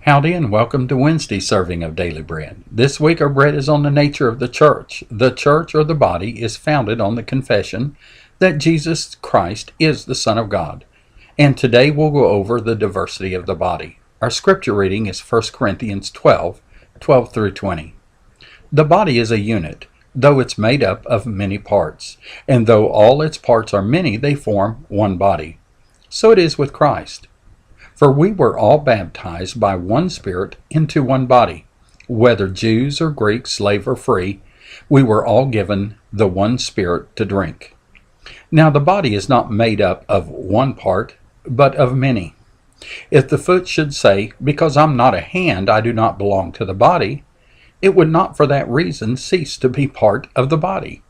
Howdy and welcome to Wednesday's serving of Daily Bread. This week our bread is on the nature of the church. The church, or the body, is founded on the confession that Jesus Christ is the Son of God. And today we'll go over the diversity of the body. Our scripture reading is 1 Corinthians 12 through 20. The body is a unit, though it's made up of many parts. And though all its parts are many, they form one body. So it is with Christ. For we were all baptized by one Spirit into one body. Whether Jews or Greeks, slave or free, we were all given the one Spirit to drink. Now the body is not made up of one part, but of many. If the foot should say, "Because I'm not a hand, I do not belong to the body," it would not for that reason cease to be part of the body.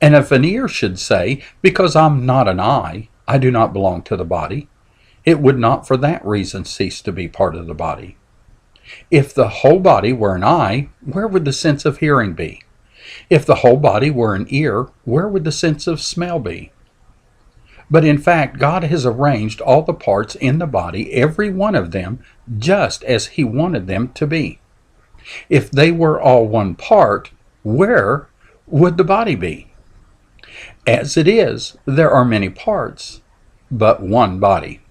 And if an ear should say, "Because I'm not an eye, I do not belong to the body," it would not for that reason cease to be part of the body. If the whole body were an eye, where would the sense of hearing be? If the whole body were an ear, where would the sense of smell be? But in fact, God has arranged all the parts in the body, every one of them, just as He wanted them to be. If they were all one part, where would the body be? As it is, there are many parts, but one body.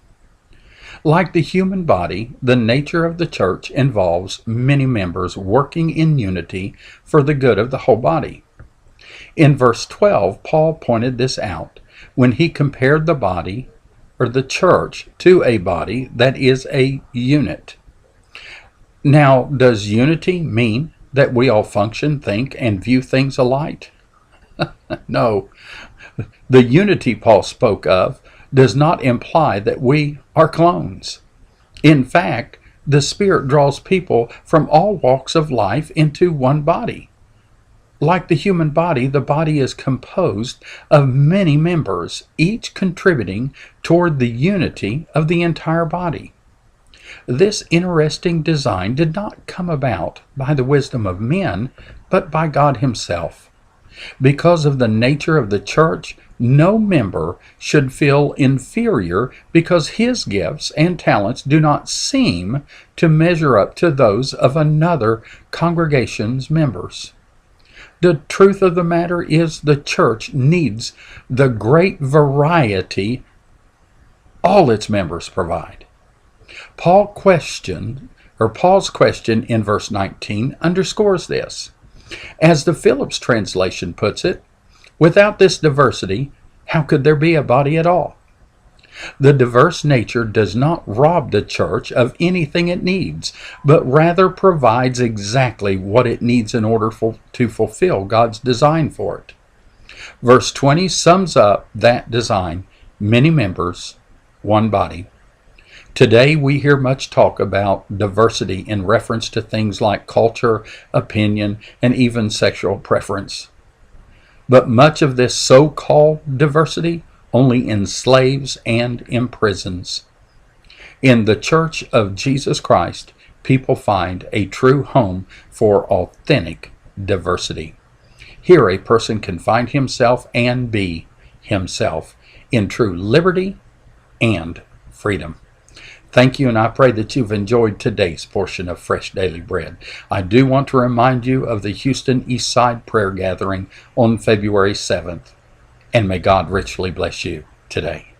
Like the human body, the nature of the church involves many members working in unity for the good of the whole body. In verse 12, Paul pointed this out when he compared the body, or the church, to a body that is a unit. Now, does unity mean that we all function, think, and view things alike? No. The unity Paul spoke of does not imply that we are clones. In fact, the Spirit draws people from all walks of life into one body. Like the human body, the body is composed of many members, each contributing toward the unity of the entire body. This interesting design did not come about by the wisdom of men, but by God Himself. Because of the nature of the church, no member should feel inferior because his gifts and talents do not seem to measure up to those of another congregation's members. The truth of the matter is the church needs the great variety all its members provide. Paul's question in verse 19 underscores this. As the Phillips translation puts it, without this diversity, how could there be a body at all? The diverse nature does not rob the church of anything it needs, but rather provides exactly what it needs in order to fulfill God's design for it. Verse 20 sums up that design: many members, one body. Today we hear much talk about diversity in reference to things like culture, opinion, and even sexual preference. But much of this so-called diversity only enslaves and imprisons. In the Church of Jesus Christ, people find a true home for authentic diversity. Here a person can find himself and be himself in true liberty and freedom. Thank you, and I pray that you've enjoyed today's portion of Fresh Daily Bread. I do want to remind you of the Houston East Side Prayer Gathering on February 7th, and may God richly bless you today.